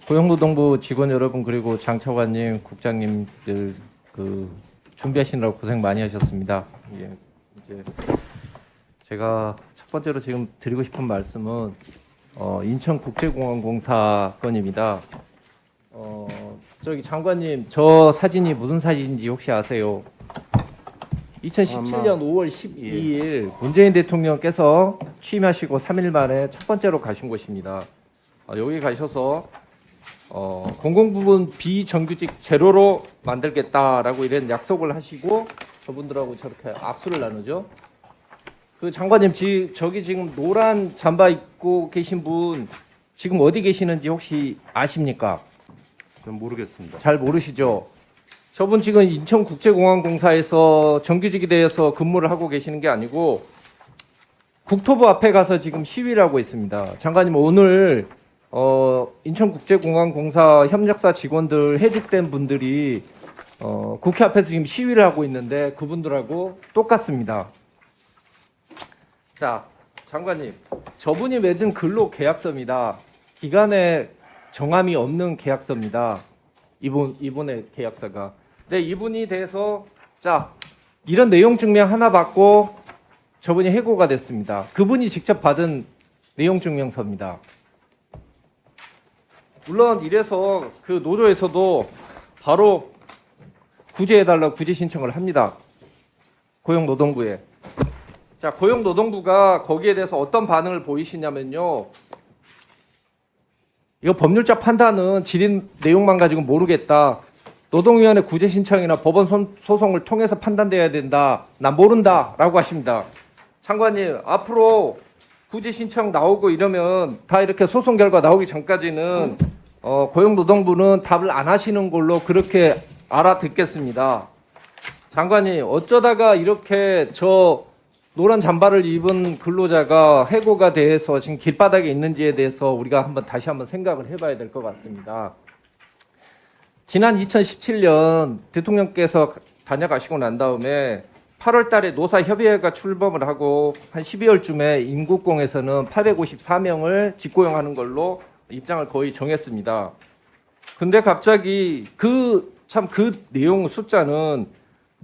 고용노동부 직원 여러분 그리고 장 차관님, 국장님들 준비하시느라고 고생 많이 하셨습니다. 예, 이제 제가 첫 번째로 지금 드리고 싶은 말씀은 인천국제공항공사 건입니다. 저기 장관님, 저 사진이 무슨 사진인지 혹시 아세요? 2017년 5월 12일 문재인 대통령께서 취임하시고 3일 만에 첫 번째로 가신 곳입니다. 여기 가셔서 공공부문 비정규직 제로로 만들겠다라고 이런 약속을 하시고 저분들하고 저렇게 악수를 나누죠. 그 장관님, 저기 지금 노란 잠바 입고 계신 분 지금 어디 계시는지 혹시 아십니까? 전 모르겠습니다. 잘 모르시죠? 저분 지금 인천국제공항공사에서 정규직에 대해서 근무를 하고 계시는 게 아니고 국토부 앞에 가서 지금 시위를 하고 있습니다. 장관님, 오늘 인천국제공항공사 협력사 직원들 해직된 분들이 국회 앞에서 지금 시위를 하고 있는데 그분들하고 똑같습니다. 자, 장관님, 저분이 맺은 근로계약서입니다. 기간에 정함이 없는 계약서입니다. 이분의 계약서가. 근데 이분이 대해서 이런 내용 증명 하나 받고 저분이 해고가 됐습니다. 그분이 직접 받은 내용 증명서입니다. 물론 이래서 그 노조에서도 바로 구제해달라고 구제 신청을 합니다. 고용노동부에. 자, 고용노동부가 거기에 대해서 어떤 반응을 보이시냐면요. 이거 법률적 판단은 질의 내용만 가지고 모르겠다. 노동위원회 구제 신청이나 법원 소송을 통해서 판단돼야 된다. 난 모른다. 라고 하십니다. 장관님, 앞으로 구제 신청 나오고 이러면 다 이렇게 소송 결과 나오기 전까지는 고용노동부는 답을 안 하시는 걸로 그렇게 알아듣겠습니다. 장관님, 어쩌다가 이렇게 저 노란 잠바를 입은 근로자가 해고가 돼서 지금 길바닥에 있는지에 대해서 우리가 다시 한번 생각을 해봐야 될 것 같습니다. 지난 2017년 대통령께서 다녀가시고 난 다음에 8월 달에 노사협의회가 출범을 하고 한 12월쯤에 인국공에서는 854명을 직고용하는 걸로 입장을 거의 정했습니다. 근데 갑자기 그 내용 숫자는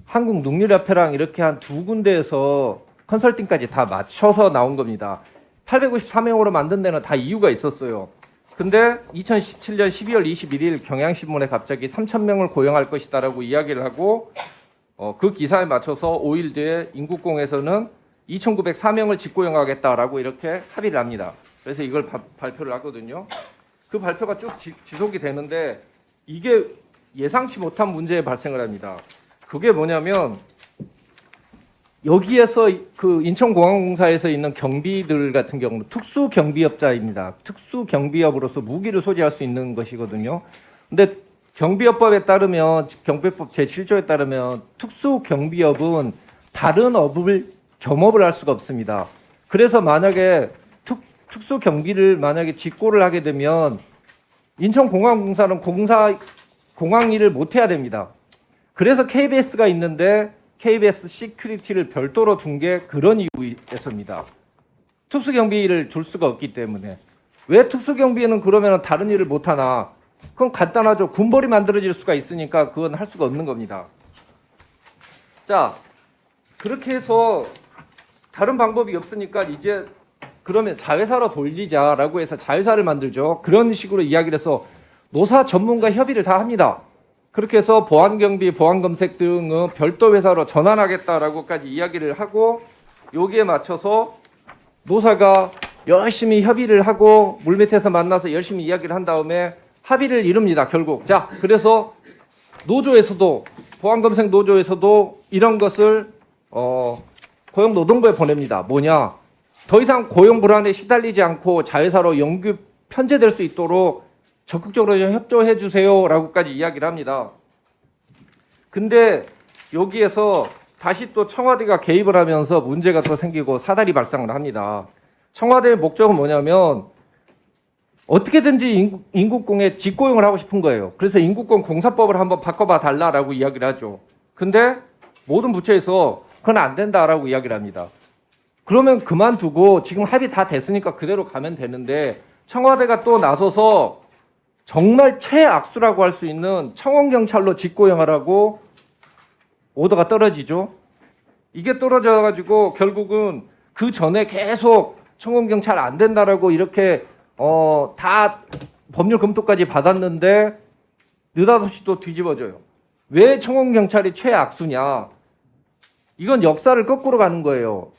한국농림협회랑 이렇게 한 두 군데에서 컨설팅까지 다 맞춰서 나온 겁니다. 854명으로 만든 데는 다 이유가 있었어요. 근데 2017년 12월 21일 경향신문에 갑자기 3,000명을 고용할 것이다라고 이야기를 하고 그 기사에 맞춰서 5일 뒤에 인국공에서는 2,904명을 직고용하겠다라고 이렇게 합의를 합니다. 그래서 이걸 발표를 하거든요. 그 발표가 쭉 지속이 되는데 이게 예상치 못한 문제에 발생을 합니다. 그게 뭐냐면 여기에서 그 인천공항공사에서 있는 경비들 같은 경우는 특수경비업자입니다. 특수경비업으로서 무기를 소지할 수 있는 것이거든요. 근데 경비업법에 따르면, 경비법 제7조에 따르면 특수경비업은 다른 업을 겸업을 할 수가 없습니다. 그래서 만약에 특수경비를 만약에 직고를 하게 되면 인천공항공사는 공항 일을 못 해야 됩니다. 그래서 KBS가 있는데 KBS 시큐리티를 별도로 둔 게 그런 이유에서입니다. 특수경비를 줄 수가 없기 때문에. 왜 특수경비는 그러면 다른 일을 못 하나? 그건 간단하죠. 군벌이 만들어질 수가 있으니까 그건 할 수가 없는 겁니다. 자, 그렇게 해서 다른 방법이 없으니까 이제 그러면 자회사로 돌리자라고 해서 자회사를 만들죠. 그런 식으로 이야기를 해서 노사 전문가 협의를 다 합니다. 그렇게 해서 보안경비, 보안검색 등은 별도 회사로 전환하겠다라고까지 이야기를 하고 여기에 맞춰서 노사가 열심히 협의를 하고 물밑에서 만나서 열심히 이야기를 한 다음에 합의를 이룹니다. 결국. 자, 그래서 노조에서도 보안검색 노조에서도 이런 것을 고용노동부에 보냅니다. 뭐냐? 더 이상 고용 불안에 시달리지 않고 자회사로 영구 편제될 수 있도록 적극적으로 좀 협조해 주세요라고까지 이야기를 합니다. 근데 여기에서 다시 또 청와대가 개입을 하면서 문제가 또 생기고 사달이 발생을 합니다. 청와대의 목적은 뭐냐면 어떻게든지 인국공에 직고용을 하고 싶은 거예요. 그래서 인국공 공사법을 한번 바꿔봐 달라라고 이야기를 하죠. 근데 모든 부처에서 그건 안 된다라고 이야기를 합니다. 그러면 그만두고 지금 합의 다 됐으니까 그대로 가면 되는데 청와대가 또 나서서 정말 최악수라고 할 수 있는 청원경찰로 직고형하라고 오더가 떨어지죠. 이게 떨어져가지고 결국은 그 전에 계속 청원경찰 안 된다라고 이렇게 다 법률 검토까지 받았는데 느닷없이 또 뒤집어져요. 왜 청원경찰이 최악수냐? 이건 역사를 거꾸로 가는 거예요.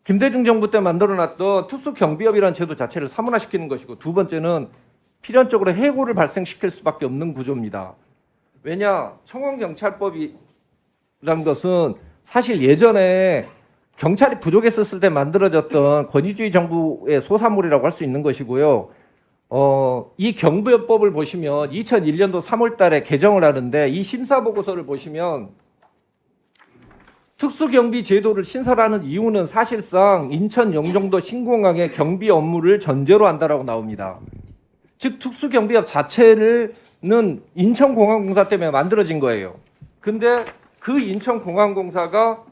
김대중 정부 때 만들어놨던 특수경비업이라는 제도 자체를 사문화시키는 것이고, 두 번째는 필연적으로 해고를 발생시킬 수밖에 없는 구조입니다. 왜냐? 청원경찰법이라는 것은 사실 예전에 경찰이 부족했었을 때 만들어졌던 권위주의 정부의 소산물이라고 할 수 있는 것이고요. 이 경비업법을 보시면 2001년도 3월 달에 개정을 하는데, 이 심사보고서를 보시면 특수경비 제도를 신설하는 이유는 사실상 인천 영종도 신공항의 경비 업무를 전제로 한다라고 나옵니다. 즉 특수경비업 자체는 인천공항공사 때문에 만들어진 거예요. 근데 그 인천공항공사가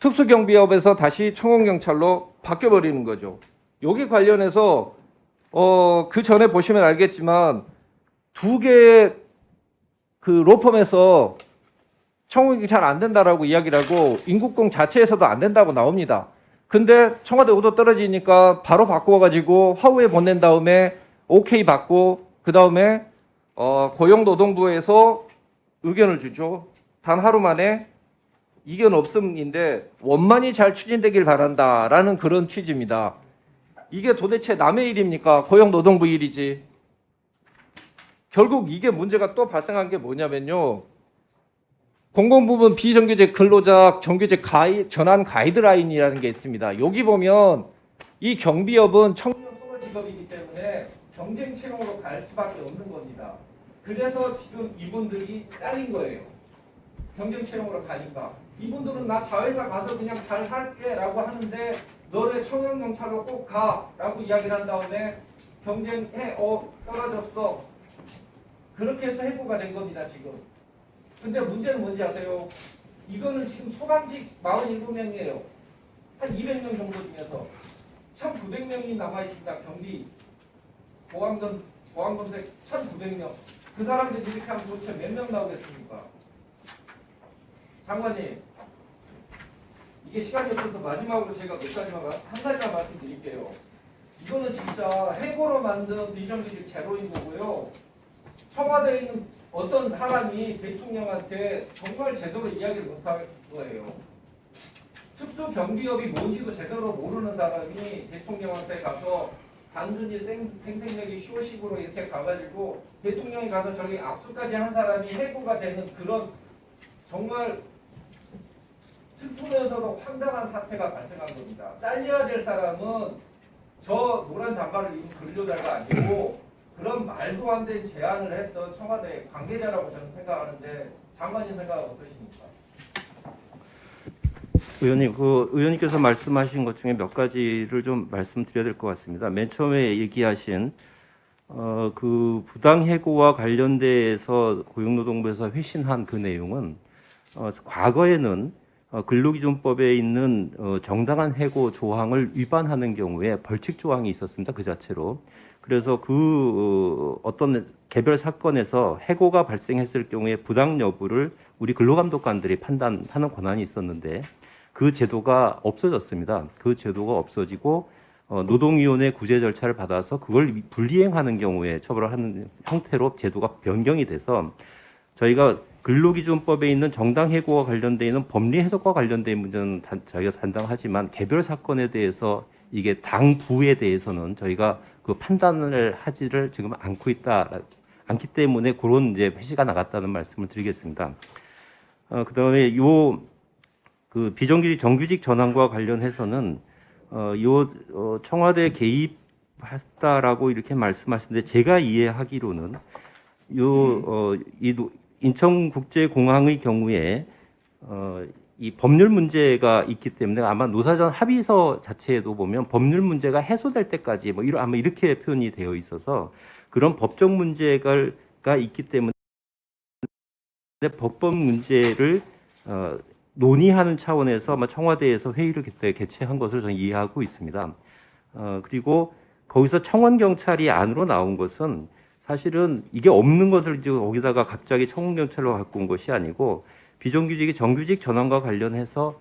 특수경비업에서 다시 청원경찰로 바뀌어버리는 거죠. 여기 관련해서 그 전에 보시면 알겠지만 두 개의 그 로펌에서 청원이 잘 안 된다라고 이야기를 하고 인국공 자체에서도 안 된다고 나옵니다. 근데 청와대 오더 떨어지니까 바로 바꾸어가지고 화우에 보낸 다음에 오케이 받고 그 다음에 고용노동부에서 의견을 주죠. 단 하루 만에 이견 없음인데 원만히 잘 추진되길 바란다라는 그런 취지입니다. 이게 도대체 남의 일입니까? 고용노동부 일이지. 결국 이게 문제가 또 발생한 게 뭐냐면요. 공공부문 비정규직 근로자 정규직 전환 가이드라인이라는 게 있습니다. 여기 보면 이 경비업은 청년 소멸 직업이기 때문에 경쟁 채용으로 갈 수밖에 없는 겁니다. 그래서 지금 이분들이 잘린 거예요. 경쟁 채용으로 가니까. 이분들은 나 자회사 가서 그냥 잘 살게라고 하는데 너네 청년경찰로 꼭 가라고 이야기를 한 다음에 경쟁해 떨어졌어. 그렇게 해서 해고가 된 겁니다 지금. 근데 문제는 뭔지 아세요? 이거는 지금 소방직 47명이에요. 한 200명 정도 중에서 1,900명이 남아있습니다. 경비 보안검색 1,900명. 그 사람들이 이렇게 하면 도대체 몇 명 나오겠습니까? 장관님, 이게 시간이 없어서 마지막으로 제가 한 가지만 말씀드릴게요. 이거는 진짜 해고로 만든 비정규직 제로인 거고요. 청와대에 있는 어떤 사람이 대통령한테 정말 제대로 이야기를 못할 거예요. 특수경비업이 뭔지도 제대로 모르는 사람이 대통령한테 가서 단순히 생색내기 쇼식으로 이렇게 가가지고 대통령이 가서 저기 악수까지 한 사람이 해고가 되는 그런 정말 슬프면서도 황당한 사태가 발생한 겁니다. 잘려야 될 사람은 저 노란 잠바를 입은 근로자가 아니고 그런 말도 안 된 제안을 했던 청와대 관계자라고 저는 생각하는데 장관님 생각 어떠십니까? 의원님, 의원님께서 말씀하신 것 중에 몇 가지를 좀 말씀드려야 될 것 같습니다. 맨 처음에 얘기하신 그 부당해고와 관련돼서 고용노동부에서 회신한 그 내용은 과거에는 근로기준법에 있는 정당한 해고 조항을 위반하는 경우에 벌칙 조항이 있었습니다. 그 자체로. 그래서 어떤 개별 사건에서 해고가 발생했을 경우에 부당 여부를 우리 근로감독관들이 판단하는 권한이 있었는데 그 제도가 없어졌습니다. 그 제도가 없어지고 노동위원회 구제 절차를 받아서 그걸 불이행하는 경우에 처벌을 하는 형태로 제도가 변경이 돼서 저희가 근로기준법에 있는 정당해고와 관련되어 있는 법리 해석과 관련된 문제는 저희가 담당하지만 개별 사건에 대해서 이게 당부에 대해서는 저희가 그 판단을 하지를 지금 않기 때문에 그런 이제 회시가 나갔다는 말씀을 드리겠습니다. 그다음에 그 비정규직 정규직 전환과 관련해서는 청와대 개입했다라고 이렇게 말씀하시는데 제가 이해하기로는 인천국제공항의 경우에 이 법률 문제가 있기 때문에 아마 노사전 합의서 자체에도 보면 법률 문제가 해소될 때까지 아마 이렇게 표현이 되어 있어서 그런 법적 문제가 있기 때문에 법법 문제를 논의하는 차원에서 아마 청와대에서 회의를 그때 개최한 것을 저는 이해하고 있습니다. 그리고 거기서 청원경찰이 안으로 나온 것은 사실은 이게 없는 것을 이제 거기다가 갑자기 청원경찰로 갖고 온 것이 아니고 비정규직이 정규직 전환과 관련해서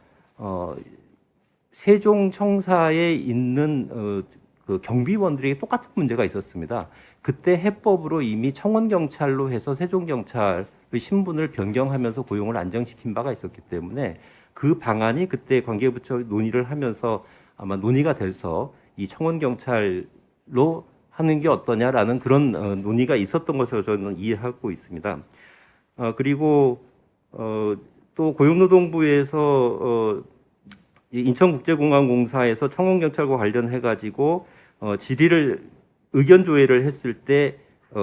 세종청사에 있는 그 경비원들에게 똑같은 문제가 있었습니다. 그때 해법으로 이미 청원경찰로 해서 세종경찰의 신분을 변경하면서 고용을 안정시킨 바가 있었기 때문에 그 방안이 그때 관계부처 논의를 하면서 아마 논의가 돼서 이 청원경찰로 하는 게 어떠냐라는 그런 논의가 있었던 것으로 저는 이해하고 있습니다. 그리고 또 고용노동부에서 인천국제공항공사에서 청원경찰과 관련해 가지고 질의를 의견 조회를 했을 때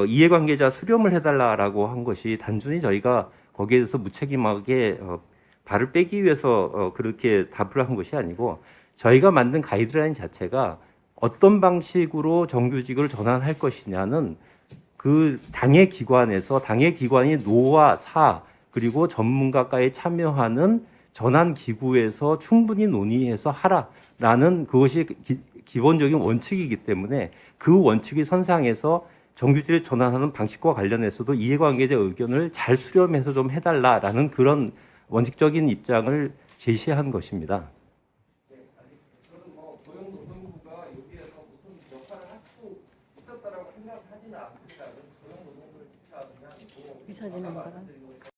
이해관계자 수렴을 해달라라고 한 것이 단순히 저희가 거기에 대해서 무책임하게 발을 빼기 위해서 그렇게 답을 한 것이 아니고 저희가 만든 가이드라인 자체가 어떤 방식으로 정규직을 전환할 것이냐는 그 당의 기관에서 당의 기관이 노와 사 그리고 전문가까지 참여하는 전환 기구에서 충분히 논의해서 하라라는 그것이 기본적인 원칙이기 때문에 그 원칙의 선상에서 정규직을 전환하는 방식과 관련해서도 이해관계자 의견을 잘 수렴해서 좀 해달라라는 그런 원칙적인 입장을 제시한 것입니다. 저는 뭐 고용노동부가 여기에서 무슨 역할을 할 수 있었다라고 생각하지는 않습니다. 고용노동부를 지시하는 게 아니고 이 사진은 뭐가?